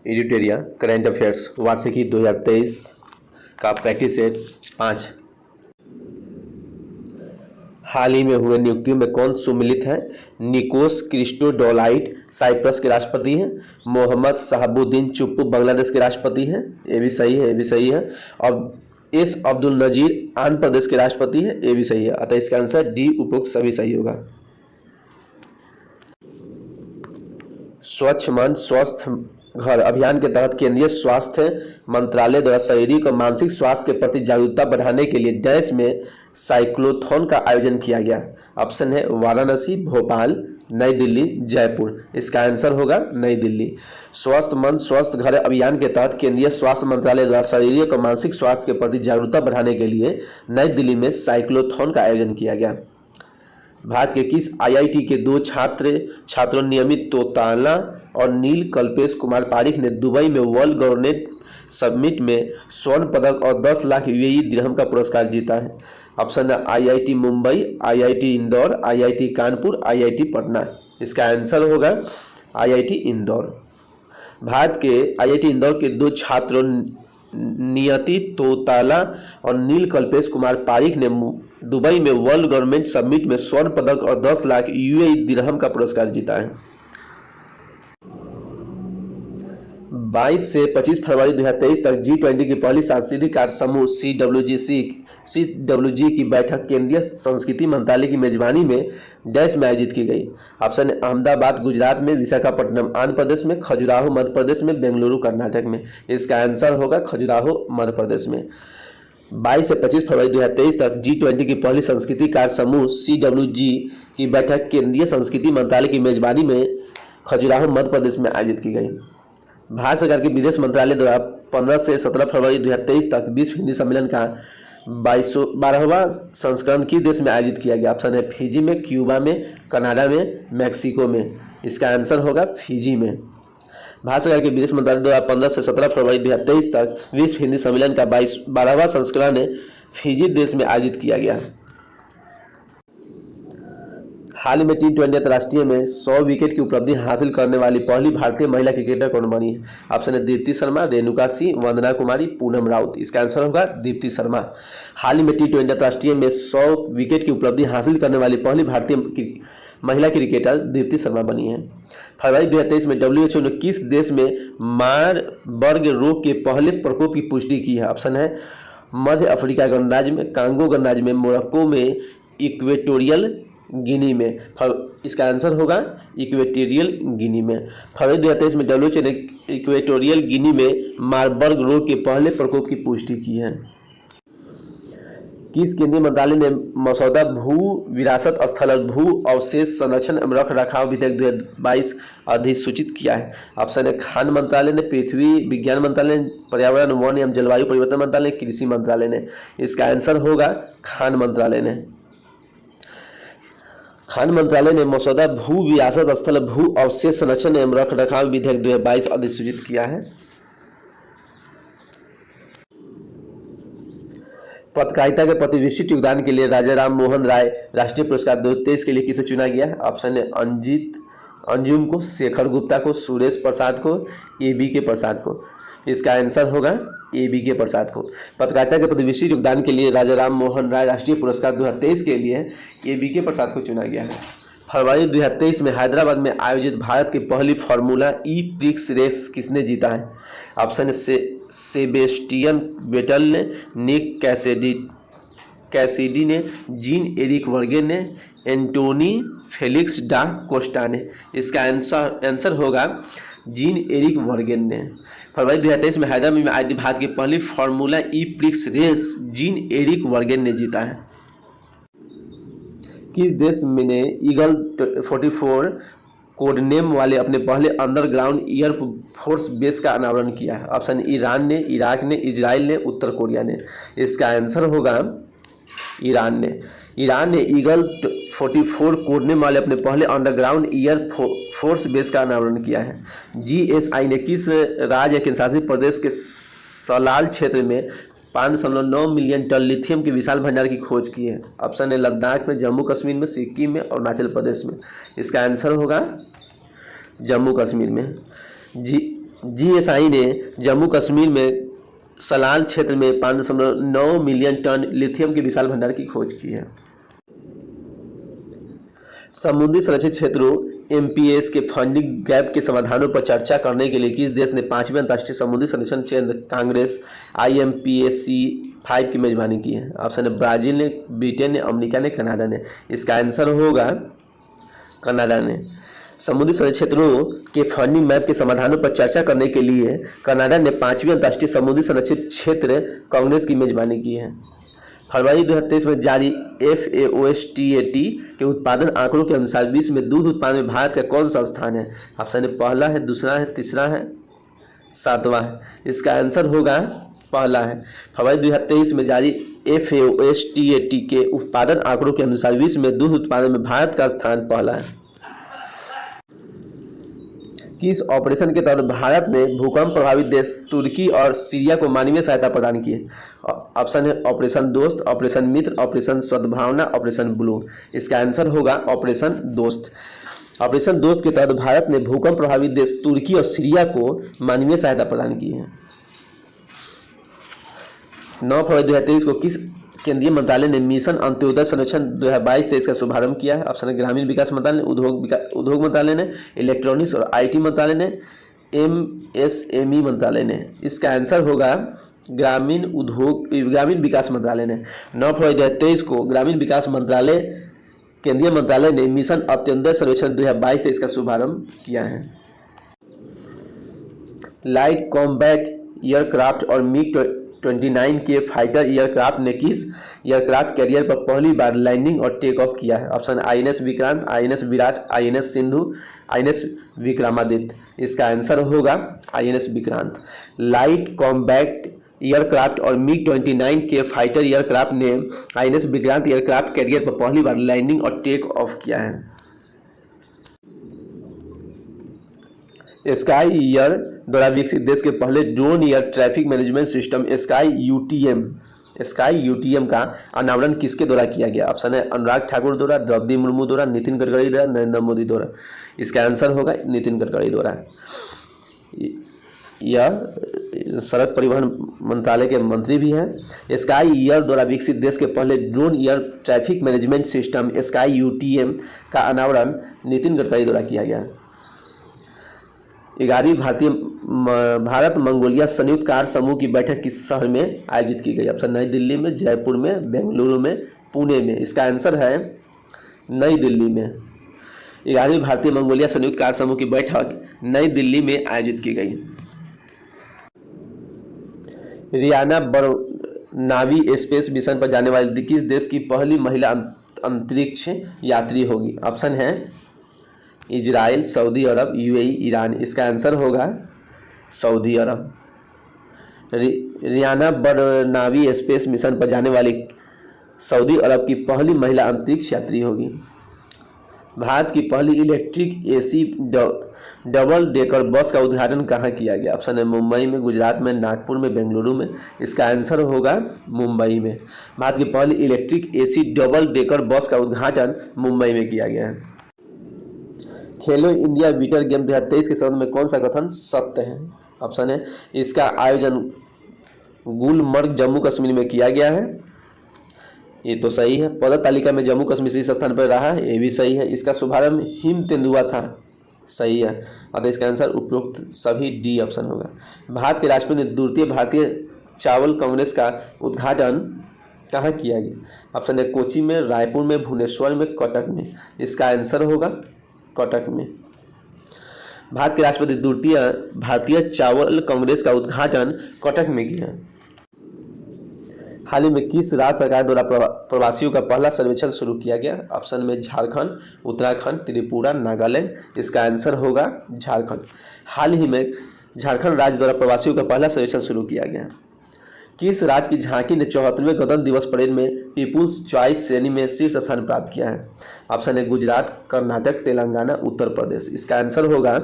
एडिटोरिया current affairs वार्षिकी 2023 का practice set 5। हाल ही में हुए नियुक्तियों में कौन सुमिलित है? निकोस क्रिस्टोडोलाइट साइप्रस के राष्ट्रपति हैं। मोहम्मद शहाबुद्दीन चुप्पू बांग्लादेश के राष्ट्रपति हैं, ये भी सही है, ये भी सही है। और एस अब्दुल नजीर आंध्र प्रदेश के राष्ट्रपति हैं, ये भी सही है। अतः इसका आंसर डी उपरोक्त सभी सही होगा। स्वच्छ मन स्वस्थ घर अभियान के तहत केंद्रीय स्वास्थ्य मंत्रालय द्वारा शारीरिक और मानसिक स्वास्थ्य के प्रति जागरूकता बढ़ाने के लिए देश में साइक्लोथॉन का आयोजन किया गया। ऑप्शन है वाराणसी, भोपाल, नई दिल्ली, जयपुर। इसका आंसर होगा नई दिल्ली। स्वस्थ मन स्वस्थ घर अभियान के तहत केंद्रीय स्वास्थ्य मंत्रालय द्वारा शारीरिक और मानसिक स्वास्थ्य के प्रति जागरूकता बढ़ाने के लिए नई दिल्ली में साइक्लोथॉन का आयोजन किया गया। भारत के किस आईआईटी के दो छात्रों नियमित तोताला और नील कल्पेश कुमार पारिक ने दुबई में वर्ल्ड गवर्नेंस समिट में स्वर्ण पदक और 10 लाख यूएई दिरहम का पुरस्कार जीता है? ऑप्शन है IIT Mumbai, IIT Indore, IIT Kanpur, IIT Patna. इसका आंसर होगा आईआईटी इंदौर। भारत के आईआईटी इंदौर के दो छात्रों नियति तोताला और नील कल्पेश कुमार पारिक ने दुबई में वर्ल्ड गवर्नमेंट समिट में स्वर्ण पदक और 10 लाख यूएई दिरहम का पुरस्कार जीता है। 22 से 25 फरवरी 2023 तक G20 की पहली सांस्कृतिक कार्य समूह CWG की बैठक केंद्रीय संस्कृति मंत्रालय की मेजबानी में डैश में आयोजित की गई। ऑप्शन है अहमदाबाद गुजरात में, विशाखापट्टनम आंध्र प्रदेश में, खजुराहो मध्य प्रदेश में, बेंगलुरु कर्नाटक में। इसका आंसर होगा खजुराहो मध्य प्रदेश में। 22 से 25 फरवरी 2023 तक G20 की पहली संस्कृति कार्य समूह CWG की बैठक केंद्रीय संस्कृति मंत्रालय की मेजबानी में खजुराहो मध्य प्रदेश में आयोजित की गई। भारत सरकार के विदेश मंत्रालय द्वारा 15 से 17 फरवरी 2023 तक विश्व हिंदी सम्मेलन का 12वां संस्करण किस देश में आयोजित किया गया? ऑप्शन है फिजी में, क्यूबा में, कनाडा में, मैक्सिको में। इसका आंसर होगा फिजी में। भारत सरकार के विदेश मंत्रालय द्वारा 15 से 17 फरवरी 2023 तक विश्व हिंदी सम्मेलन का 12वां संस्करण फिजी देश में आयोजित किया गया। हाल ही में T20 अंतर्राष्ट्रीय में 100 विकेट की उपलब्धि हासिल करने वाली पहली भारतीय महिला क्रिकेटर कौन बनी है? ऑप्शन है दीप्ति शर्मा, रेणुका सिंह, वंदना कुमारी, पूनम राउत। इसका आंसर होगा दीप्ति शर्मा। हाल ही में T20 अंतर्राष्ट्रीय में 100 विकेट की उपलब्धि हासिल करने वाली पहली भारतीय महिला क्रिकेटर दीप्ति शर्मा बनी है। फरवरी 2023 में WHO ने किस देश में मारबर्ग रोग के पहले प्रकोप की पुष्टि की है? ऑप्शन है मध्य अफ्रीका गणराज्य में, कांगो गणराज्य में, मोरक्को में, इक्वेटोरियल गिनी में। इसका आंसर होगा इक्वेटोरियल गिनी में। फरवरी 2023 में WHO ने इक्वेटोरियल गिनी में मारबर्ग रोग के पहले प्रकोप की पुष्टि की है। किस केंद्रीय मंत्रालय ने मसौदा भू विरासत स्थल और भू अवशेष संरक्षण एवं रख रखाव विधेयक 2022 अधिसूचित किया है? ऑप्शन है खान मंत्रालय ने, पृथ्वी विज्ञान मंत्रालय ने, पर्यावरण वन एवं जलवायु परिवर्तन मंत्रालय ने, कृषि मंत्रालय ने। इसका आंसर होगा खान मंत्रालय ने। खान मंत्रालय ने मसौदा भू विरासत स्थल भू अवशेष संरक्षण एवं रख रखाव विधेयक 2022 अधिसूचित किया है। पत्रकारिता के प्रति विशिष्ट योगदान के लिए राजा राम मोहन राय राष्ट्रीय पुरस्कार 2023 के लिए किसे चुना गया है? ऑप्शन है अंजुम को, शेखर गुप्ता को, सुरेश प्रसाद को, ABK प्रसाद को। इसका आंसर होगा ABK प्रसाद को। पत्रकारिता के प्रति विशिष्ट योगदान के लिए राजा राम मोहन राय राष्ट्रीय पुरस्कार 2023 के लिए ABK प्रसाद को चुना गया है। फरवरी 2023 में हैदराबाद में आयोजित भारत की पहली फार्मूला ई प्रिक्स रेस किसने जीता है? ऑप्शन है सेबेस्टियन वेटल ने, निक कैसिडी ने, जीन एरिक वर्गे ने, एंटोनी फेलिक्स डा कोस्टा ने। इसका आंसर होगा जीन एरिक वर्गेन ने। फरवरी 2023 में हैदराबाद में आयोजित भारत की पहली फार्मूला ई प्रिक्स रेस जीन एरिक वर्गेन ने जीता है। किस देश ने ईगल 44 कोड नेम वाले अपने पहले अंडरग्राउंड एयर फोर्स बेस का अनावरण किया है? ऑप्शन ईरान ने, इराक ने, इजराइल ने, उत्तर कोरिया ने। इसका आंसर होगा ईरान ने। ईरान ने ईगल 44 कोड नेम वाले अपने पहले अंडरग्राउंड एयर फोर्स बेस का अनावरण किया है। GSI ने किस राज्य केंद्रशासित प्रदेश के सलाल क्षेत्र में 5.9 मिलियन टन लिथियम के विशाल भंडार की खोज की है? ऑप्शन है लद्दाख में, जम्मू कश्मीर में, सिक्किम में, अरुणाचल प्रदेश में। इसका आंसर होगा जम्मू कश्मीर में। जीएसआई ने जम्मू कश्मीर में सलाल क्षेत्र में 5.9 मिलियन टन लिथियम के विशाल भंडार की खोज की है। समुद्री संरक्षित क्षेत्रों एमपीएस के फंडिंग गैप के समाधानों पर चर्चा करने के लिए किस देश ने 5वें अंतर्राष्ट्रीय समुद्री संरक्षण केंद्र कांग्रेस IMPAC 5 की मेजबानी की है? ऑप्शन है ब्राजील ने, ब्रिटेन ने, अमेरिका ने, कनाडा ने। इसका आंसर होगा कनाडा ने। समुद्री संरक्षित क्षेत्रों के फंडिंग मैप के समाधानों पर चर्चा करने के लिए कनाडा ने 5वीं अंतर्राष्ट्रीय समुद्री संरक्षित क्षेत्र कांग्रेस की मेजबानी की है। फरवरी 2023 में जारी FAO-STAT के उत्पादन आंकड़ों के अनुसार विश्व में दूध उत्पादन में भारत का कौन सा स्थान है? ऑप्शन है पहला है, दूसरा है, तीसरा है, सातवां है। इसका आंसर होगा पहला है। फरवरी 2023 में जारी FAO-STAT के उत्पादन आंकड़ों के अनुसार विश्व में दूध उत्पादन में भारत का स्थान पहला है। किस ऑपरेशन के तहत भारत ने भूकंप प्रभावित देश तुर्की और सीरिया को मानवीय सहायता प्रदान की है? ऑप्शन है ऑपरेशन दोस्त, ऑपरेशन मित्र, ऑपरेशन सद्भावना, ऑपरेशन ब्लू। इसका आंसर होगा ऑपरेशन दोस्त। ऑपरेशन दोस्त के तहत भारत ने भूकंप प्रभावित देश तुर्की और सीरिया को मानवीय सहायता प्रदान की है। 9 फरवरी 2023 को किस केंद्रीय मंत्रालय ने मिशन अंत्योदय सर्वेक्षण 2022-23 का शुभारंभ किया है? ऑप्शन है ग्रामीण विकास मंत्रालय ने, उद्योग मंत्रालय ने, इलेक्ट्रॉनिक्स और IT मंत्रालय ने, MSME मंत्रालय ने। इसका आंसर होगा ग्रामीण विकास मंत्रालय ने। 9 फरवरी 2023 को ग्रामीण विकास मंत्रालय केंद्रीय मंत्रालय ने मिशन अंत्योदय सर्वेक्षण 2022-23 का शुभारंभ किया है। लाइट कॉम्बैट एयरक्राफ्ट और MiG-29 के फाइटर एयरक्राफ्ट ने किस एयरक्राफ्ट कैरियर पर पहली बार लैंडिंग और टेक ऑफ किया है? Option INS Vikrant, INS Virat, INS Sindhu, INS Vikramaditya. इसका आंसर होगा INS Vikrant. Light combat aircraft और MiG-29 के फाइटर एयरक्राफ्ट ने INS विक्रांत एयरक्राफ्ट कैरियर पर पहली बार लैंडिंग और टेक ऑफ किया है। स्काई एयर द्वारा विकसित देश के पहले drone air traffic management system sky UTM का अनावरण किसके द्वारा किया गया? ऑप्शन है अनुराग ठाकुर द्वारा, द्रौपदी मुर्मू द्वारा, नितिन गडकरी द्वारा, नरेंद्र मोदी द्वारा। इसका आंसर होगा नितिन गडकरी द्वारा। यह सड़क परिवहन मंत्रालय के मंत्री भी हैं। स्काई एयर द्वारा विकसित देश के पहले drone air traffic management system sky UTM का अनावरण नितिन गडकरी द्वारा किया गया। 11वीं भारत मंगोलिया संयुक्त कार्य समूह की बैठक किस शहर में आयोजित की गई? ऑप्शन नई दिल्ली में, जयपुर में, बेंगलुरु में, पुणे में। इसका आंसर है नई दिल्ली में। 11वीं भारतीय मंगोलिया संयुक्त कार्य समूह की बैठक नई दिल्ली में आयोजित की गई। रियाना बरनावी स्पेस मिशन पर जाने वाली किस देश की पहली महिला अंतरिक्ष यात्री होगी? ऑप्शन है इजराइल, सऊदी अरब, UAE, ईरान। इसका आंसर होगा सऊदी अरब। रियाना बरनावी स्पेस मिशन पर जाने वाली सऊदी अरब की पहली महिला अंतरिक्ष यात्री होगी। भारत की पहली electric AC double decker bus का उद्घाटन कहाँ किया गया? ऑप्शन है मुंबई में, गुजरात में, नागपुर में, बेंगलुरु में। इसका आंसर होगा मुंबई में। भारत की पहली electric AC double decker bus का उद्घाटन मुंबई में किया गया है। खेलो इंडिया विंटर गेम 2023 के संबंध में कौन सा कथन सत्य है? ऑप्शन है इसका आयोजन गुलमर्ग जम्मू कश्मीर में किया गया है। ये तो सही है। पदक तालिका में जम्मू कश्मीर शीर्ष स्थान पर रहा है। ये भी सही है। इसका शुभारंभ हिम तेंदुआ था। सही है। अतः इसका आंसर उपरोक्त सभी D ऑप्शन होगा। भारत के राष्ट्रपति ने द्वितीय भारतीय चावल कांग्रेस का उद्घाटन कहाँ किया गया? ऑप्शन है कोची में, रायपुर में, भुवनेश्वर में, कटक में। इसका आंसर होगा कटक में। भारत के राष्ट्रपति द्वितीय भारतीय चावल कांग्रेस का उद्घाटन कटक में किया। हाल ही में किस राज्य सरकार द्वारा प्रवासियों का पहला सर्वेक्षण शुरू किया गया? ऑप्शन में झारखंड, उत्तराखंड, त्रिपुरा, नागालैंड। इसका आंसर होगा झारखंड। हाल ही में झारखंड राज्य द्वारा प्रवासियों का पहला सर्वेक्षण शुरू किया गया। किस राज्य की झांकी ने 74वें गणतंत्र दिवस परेड में पीपुल्स चॉइस श्रेणी में शीर्ष स्थान प्राप्त किया है? ऑप्शन है गुजरात, कर्नाटक, तेलंगाना, उत्तर प्रदेश। इसका आंसर होगा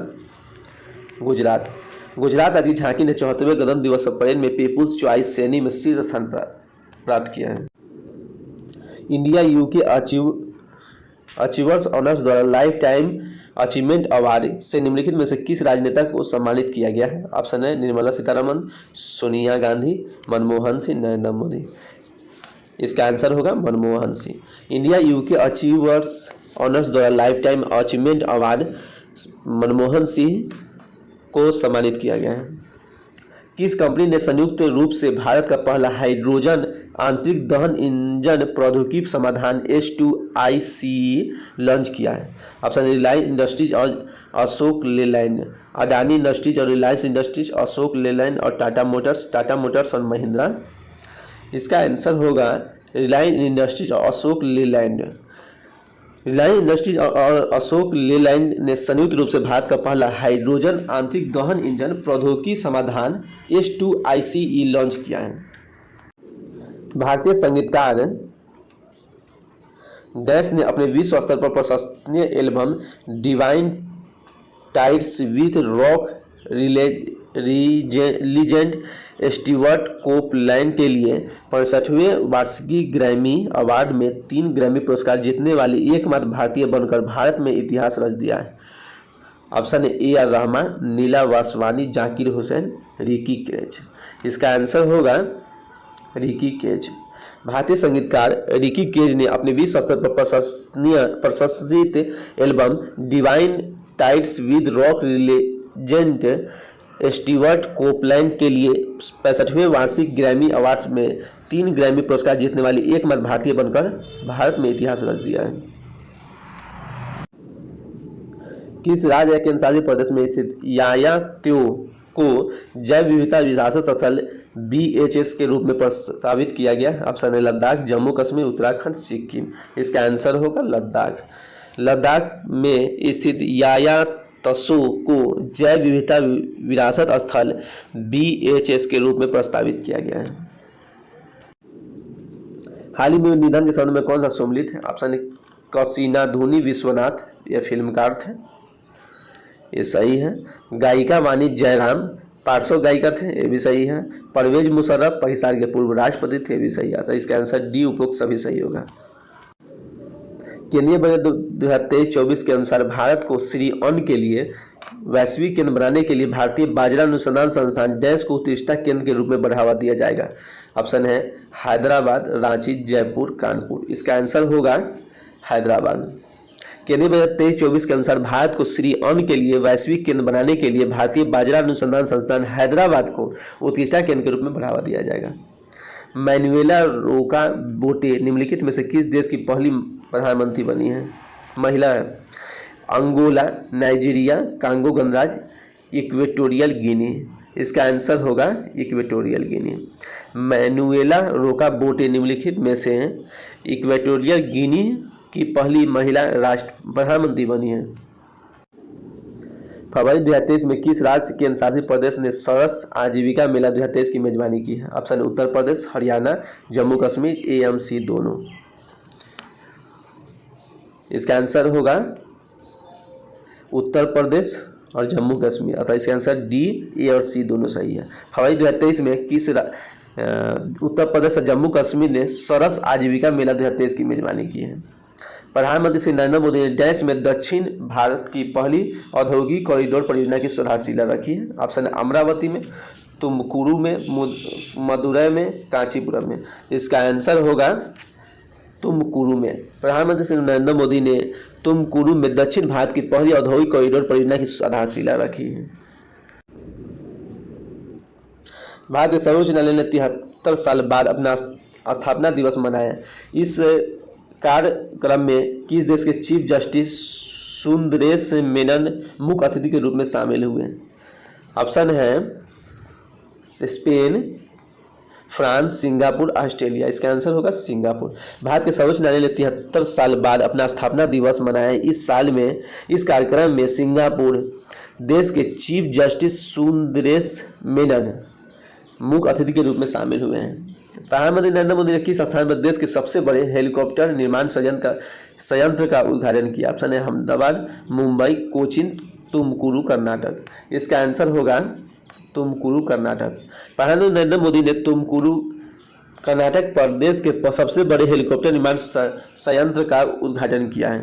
गुजरात। गुजरात राज्य की झांकी ने 74वें गणतंत्र दिवस परेड में पीपुल्स चॉइस श्रेणी में शीर्ष स्थान प्राप्त किया है। इंडिया UK अचीवर्स ऑनर्स द्वारा लाइफ टाइम अचीवमेंट अवार्ड से निम्नलिखित में से किस राजनेता को सम्मानित किया गया है? ऑप्शन है निर्मला सीतारमण, सोनिया गांधी, मनमोहन सिंह, नरेंद्र मोदी। इसका आंसर होगा Manmohan Singh. India UK achievers honours द्वारा life time achievement award Manmohan Singh को सम्मानित किया गया है। किस कंपनी ने संयुक्त रूप से भारत का पहला हाइड्रोजन आंतरिक दहन इंजन प्रौद्योगिकी समाधान H2ICE लॉन्च किया है? ऑप्शन रिलायंस इंडस्ट्रीज और अशोक लेलैंड, अडानी इंडस्ट्रीज और रिलायंस इंडस्ट्रीज, अशोक लेलैंड और टाटा मोटर्स और महिंद्रा। इसका आंसर होगा रिलायंस इंडस्ट्रीज और अशोक लेलैंड। रिलायंस इंडस्ट्रीज और अशोक लेलैंड ने संयुक्त रूप से भारत का पहला हाइड्रोजन आंतरिक दहन इंजन प्रौद्योगिकी समाधान H2ICE लॉन्च किया है। भारतीय संगीतकार डैश ने अपने विश्व स्तर पर प्रशंसनीय album divine tides with rock legend Stewart Copeland के लिए 65वें वार्षिकी ग्रैमी अवार्ड में 3 ग्रैमी पुरस्कार जीतने वाली एकमात्र भारतीय बनकर भारत में इतिहास रच दिया है। ऑप्शन है AR रहमान, नीला वासवानी, जाकिर हुसैन, रिकी कैच। इसका आंसर होगा रिकी कैच। भारतीय संगीतकार रिकी कैच ने अपने विश्व स्तर पर प्रशंसित album divine tides with rock legend Stewart Copeland के लिए 65वें वार्षिक ग्रैमी अवार्ड्स में 3 ग्रैमी पुरस्कार जीतने वाली एकमात्र भारतीय बनकर भारत में इतिहास रच दिया है। किस राज्य के केंद्रशासित प्रदेश में स्थित यायात्यो को जैव विविधता विरासत स्थल BHS के रूप में प्रस्तावित किया गया? ऑप्शन है लद्दाख, जम्मू कश्मीर, उत्तराखंड, सिक्किम। इसका आंसर होगा लद्दाख। लद्दाख में स्थित यायात्सो को जैव विविधता विरासत स्थल BHS के रूप में प्रस्तावित किया गया है। हाल ही में निधन के संबंध में कौन सा सम्मिलित है? ऑप्शन है काशीनाथुनी विश्वनाथ, यह फिल्मकार थे, ये सही है। गायिका वानी जयराम पार्श्व गायिका थे, ये भी सही है। परवेज मुशर्रफ पाकिस्तान के पूर्व राष्ट्रपति थे, ये भी सही आता है। इसका आंसर डी उपरोक्त सभी सही होगा। केंद्रीय बजट 2023-24 के अनुसार भारत को श्री अन्न के लिए वैश्विक केंद्र बनाने के लिए भारतीय बाजरा अनुसंधान संस्थान डैश को उत्कृष्टता केंद्र के रूप में बढ़ावा दिया जाएगा। ऑप्शन है हैदराबाद, रांची, जयपुर, कानपुर। इसका आंसर होगा हैदराबाद। केंद्रीय बजट 23-24 के अनुसार भारत को श्री अन्न के लिए वैश्विक केंद्र बनाने के लिए भारतीय बाजरा अनुसंधान संस्थान हैदराबाद को उत्कृष्टता केंद्र के रूप में बढ़ावा दिया जाएगा। मैनुएला रोका बोटे निम्नलिखित में से किस देश की पहली प्रधानमंत्री बनी है? महिला है। अंगोला, नाइजीरिया, कांगो गणराज्य, इक्वेटोरियल गिनी। इसका आंसर होगा इक्वेटोरियल गिनी। मैनुएला रोका बोटे निम्नलिखित में से इक्वेटोरियल गिनी की पहली महिला राष्ट्र प्रधानमंत्री बनी है। फरवरी 2023 में किस राज्य केंद्र शासित प्रदेश ने सरस आजीविका मेला 2023 की मेजबानी की है? ऑप्शन उत्तर प्रदेश, हरियाणा, जम्मू कश्मीर, AMC दोनों। इसका आंसर होगा उत्तर प्रदेश और जम्मू कश्मीर, अतः इसका आंसर D, A और C दोनों सही है। फरवरी 2023 में किस उत्तर प्रदेश और जम्मू कश्मीर ने सरस आजीविका मेला 2023 की मेजबानी की है? प्रधानमंत्री श्री नरेंद्र मोदी ने डैश में दक्षिण भारत की पहली औद्योगिक कॉरिडोर परियोजना की आधारशिला रखी है। ऑप्शन है अमरावती में, तुमकुरू में, मदुरै में, कांचीपुरम में। इसका आंसर होगा तुमकुरू में। प्रधानमंत्री श्री नरेंद्र मोदी ने तुमकुरू में दक्षिण भारत की पहली औद्योगिक कॉरिडोर परियोजना की आधारशिला रखी है। भारत के सर्वोच्च न्यायालय ने 73 साल बाद अपना स्थापना दिवस मनाया। इस कार्यक्रम में किस देश के चीफ जस्टिस सुंदरेश मेनन मुख्य अतिथि के रूप में शामिल हुए? ऑप्शन है स्पेन, फ्रांस, सिंगापुर, ऑस्ट्रेलिया। इसका आंसर होगा सिंगापुर। भारत के सर्वोच्च न्यायालय ने 73 साल बाद अपना स्थापना दिवस मनाया। इस साल में इस कार्यक्रम में सिंगापुर देश के चीफ जस्टिस सुंदरेश मेनन मुख्य अतिथि के रूप में शामिल हुए हैं। प्रधानमंत्री नरेंद्र मोदी ने किस स्थान पर देश के सबसे बड़े हेलीकॉप्टर निर्माण संयंत्र का उद्घाटन किया? ऑप्शन है अहमदाबाद, मुंबई, कोचीन, तुमकुरू, कर्नाटक। इसका आंसर होगा तुमकुरू, कर्नाटक। प्रधानमंत्री नरेंद्र मोदी ने तुमकुरू, कर्नाटक पर देश के सबसे बड़े हेलीकॉप्टर निर्माण संयंत्र का उद्घाटन किया है।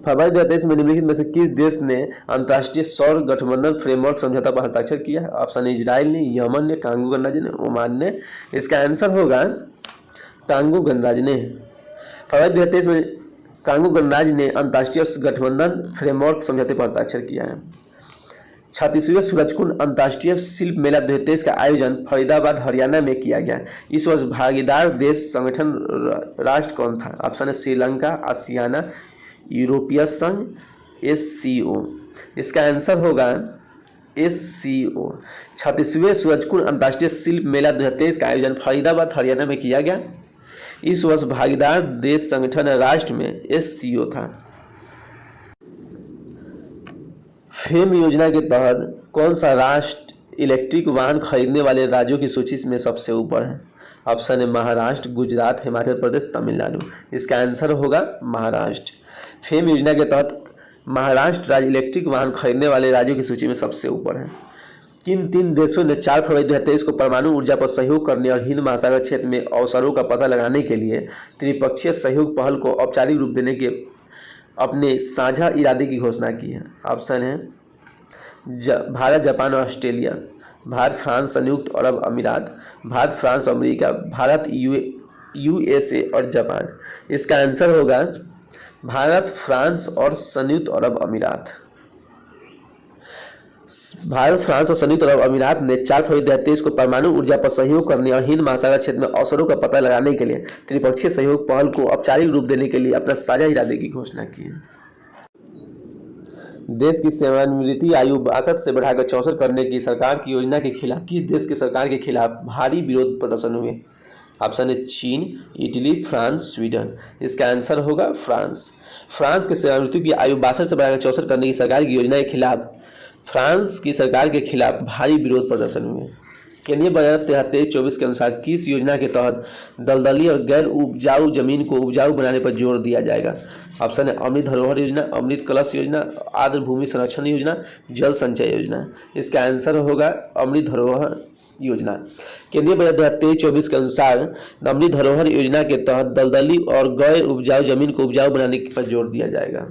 फरवरी 2023 में निम्नलिखित में से किस देश ने अंतर्राष्ट्रीय सौर गठबंधन फ्रेमवर्क समझौता पर हस्ताक्षर किया है? ऑप्शन इजराइल ने, यमन ने, कांगो गणराज्य ने, ओमान ने। इसका आंसर होगा कांगो गणराज्य ने। फरवरी 2023 में कांगो गणराज्य ने अंतर्राष्ट्रीय गठबंधन फ्रेमवर्क समझौते पर हस्ताक्षर किया है। 36वें सूरजकुंड अंतर्राष्ट्रीय शिल्प मेला 2023 का आयोजन फरीदाबाद हरियाणा में किया गया। इस वर्ष भागीदार देश संगठन राष्ट्र कौन था? ऑप्शन है श्रीलंका, आसियाना, यूरोपीय संघ, SCO। इसका आंसर होगा SCO। 36वें सूरजकुंड अंतर्राष्ट्रीय शिल्प मेला 2023 का आयोजन फरीदाबाद हरियाणा में किया गया। इस वर्ष भागीदार देश संगठन राष्ट्र में SCO था। फेम योजना के तहत कौन सा राष्ट्र इलेक्ट्रिक वाहन खरीदने वाले राज्यों की सूची में सबसे ऊपर है? ऑप्शन है महाराष्ट्र, गुजरात, हिमाचल प्रदेश, तमिलनाडु। इसका आंसर होगा महाराष्ट्र। फेम योजना के तहत महाराष्ट्र राज्य इलेक्ट्रिक वाहन खरीदने वाले राज्यों की सूची में सबसे ऊपर है। किन 3 देशों ने 4 फरवरी 2023 को परमाणु ऊर्जा पर सहयोग करने और हिंद महासागर क्षेत्र में अवसरों का पता लगाने के लिए त्रिपक्षीय सहयोग पहल को औपचारिक रूप देने के अपने साझा इरादे की घोषणा की है? ऑप्शन है भारत, जापान और ऑस्ट्रेलिया, भारत, फ्रांस, संयुक्त अरब अमीरात, Bharat, France, America, Bharat, USA और जापान। इसका आंसर होगा भारत, फ्रांस और संयुक्त अरब अमीरात। भारत, फ्रांस और संयुक्त अरब अमीरात ने 4 फरवरी 2023 को परमाणु ऊर्जा पर सहयोग करने और हिंद महासागर क्षेत्र में अवसरों का पता लगाने के लिए त्रिपक्षीय सहयोग पहल को औपचारिक रूप देने के लिए अपना साझा इरादे की घोषणा की है। देश की सेवानिवृत्ति आयु 62 से बढ़ाकर 64 करने की सरकार की योजना के खिलाफ किस देश की सरकार के खिलाफ भारी विरोध प्रदर्शन हुए? ऑप्शन है चीन, इटली, फ्रांस, स्वीडन। इसका आंसर होगा फ्रांस। फ्रांस के सेवानिवृत्ति की आयु 62 से बढ़ाकर 64 करने की सरकार की योजना के खिलाफ फ्रांस की सरकार के खिलाफ भारी विरोध प्रदर्शन हुए। केंद्रीय बजट 23-24 के अनुसार किस योजना के तहत दलदली और गैर उपजाऊ जमीन को उपजाऊ बनाने पर जोर दिया जाएगा? ऑप्शन है अमृत धरोहर योजना, अमृत कलश योजना, आर्द्र भूमि संरक्षण योजना, जल संचय योजना। इसका आंसर होगा अमृत धरोहर योजना। केंद्रीय बजट 23-24 के अनुसार अमृत धरोहर योजना के तहत दलदली और गैर उपजाऊ जमीन को उपजाऊ बनाने पर जोर दिया जाएगा।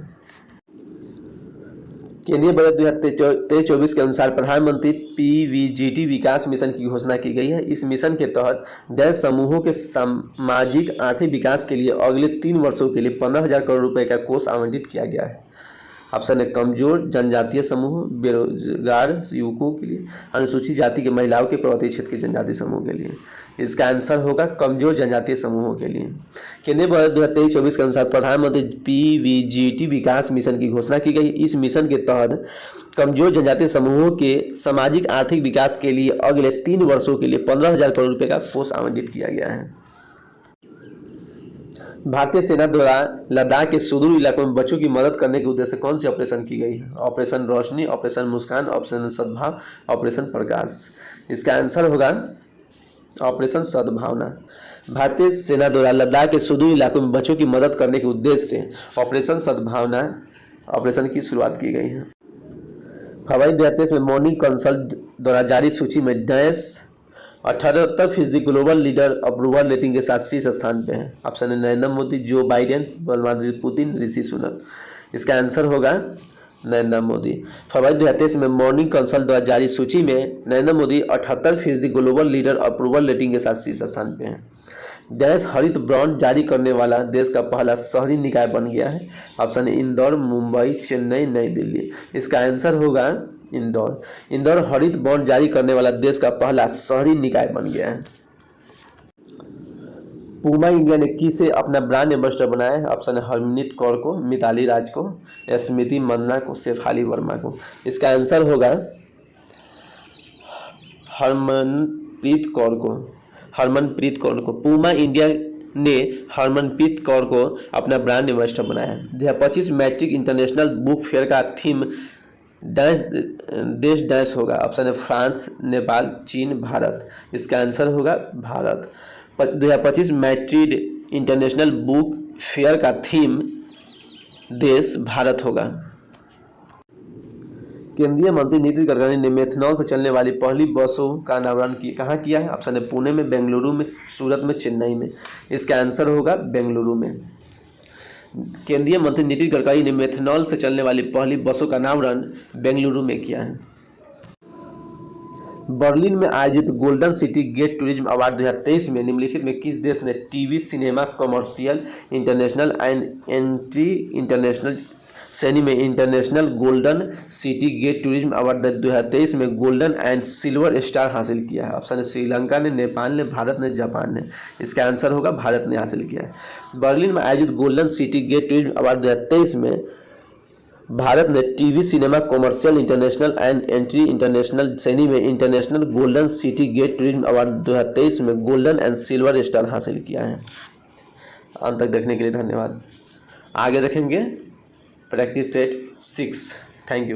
केंद्रीय बजट 2023-24 के अनुसार प्रधानमंत्री PVGT विकास मिशन की घोषणा की गई है। इस मिशन के तहत देश समूहों के सामाजिक आर्थिक विकास के लिए अगले 3 वर्षों के लिए 15,000 करोड़ रुपए का कोष आवंटित किया गया है। ऑप्शन है कमजोर जनजातीय समूह, बेरोजगार युवकों के लिए, अनुसूचित जाति के महिलाओं के पर्वतीय क्षेत्र के जनजातीय समूह के लिए। इसका आंसर होगा कमजोर जनजातीय समूहों के लिए। केंद्रीय बजट 2023-24 के अनुसार प्रधानमंत्री PVGT विकास मिशन की घोषणा की गई। इस मिशन के तहत कमजोर जनजातीय समूहों के सामाजिक आर्थिक विकास के लिए अगले 3 वर्षों के लिए 15,000 करोड़ रुपए का कोष आवंटित किया गया है। भारतीय सेना द्वारा लद्दाख के सुदूर इलाकों में बच्चों की मदद करने के उद्देश्य से कौन सी ऑपरेशन की गई है? ऑपरेशन रोशनी, ऑपरेशन मुस्कान, ऑपरेशन सद्भाव, ऑपरेशन प्रकाश। इसका आंसर होगा ऑपरेशन सद्भावना। भारतीय सेना द्वारा लद्दाख के सुदूर इलाकों में बच्चों की मदद करने के उद्देश्य से ऑपरेशन सद्भावना ऑपरेशन की शुरुआत की गई है। फरवरी 2023 में मॉर्निंग कंसल्ट द्वारा जारी सूची में देश 78% ग्लोबल लीडर अप्रूवल रेटिंग के साथ शीर्ष स्थान पे है। ऑप्शन है Narendra Modi, Joe Biden, Vladimir Putin, Rishi Sunak. इसका आंसर होगा नरेंद्र मोदी। फरवरी 2023 में मॉर्निंग कंसल्ट द्वारा जारी सूची में Narendra Modi 78% global leader approval rating के साथ शीर्ष स्थान पे है। देश हरित बॉन्ड जारी करने वाला देश का पहला शहरी निकाय बन गया है। ऑप्शन है इंदौर, मुंबई, चेन्नई, नई दिल्ली। इसका आंसर होगा इंदौर। इंदौर हरित बॉन्ड जारी करने वाला देश का पहला शहरी निकाय बन गया है। पूमा इंडिया ने किसे अपना ब्रांड एम्बेसडर बनाया है? ऑप्शन है हरमनप्रीत कौर को, मिताली राज को, स्मृति मंदाना को, शेफाली वर्मा को। इसका आंसर होगा हरमनप्रीत कौर को। हरमनप्रीत कौर को पूमा इंडिया ने हरमनप्रीत कौर को अपना ब्रांड एम्बेसडर बनाया है। 2025 मैट्रिक इंटरनेशनल बुक फेयर का थीम देश डैश होगा। ऑप्शन है फ्रांस, नेपाल, चीन, भारत। इसका आंसर होगा भारत। 2025 मैट्रिड इंटरनेशनल बुक फेयर का थीम देश भारत होगा। केंद्रीय मंत्री नितिन गडकरी ने मेथनॉल से चलने वाली पहली बसों का अनावरण कहाँ किया है? ऑप्शन है पुणे में, बेंगलुरु में, सूरत में, चेन्नई में। इसका आंसर होगा बेंगलुरु में। केंद्रीय मंत्री नितिन गडकरी ने मेथनॉल से चलने वाली पहली बसों का नामकरण बेंगलुरु में किया है। बर्लिन में आयोजित golden city gate tourism award 2023 में निम्नलिखित में किस देश ने TV, cinema, commercial, international and entry international श्रेणी में international golden city gate tourism award 2023 में गोल्डन एंड सिल्वर स्टार हासिल किया है? ऑप्शन है श्रीलंका ने, नेपाल ने, भारत ने, जापान ने। इसका आंसर होगा भारत ने हासिल किया है। बर्लिन में आयोजित golden city gate tourism award 2023 में भारत ने TV, cinema, commercial, international and entry international श्रेणी में international golden city gate tourism award 2023 में गोल्डन एंड सिल्वर स्टार हासिल किया है। अंत तक देखने के लिए धन्यवाद। आगे देखेंगे प्रैक्टिस सेट 6। Thank you.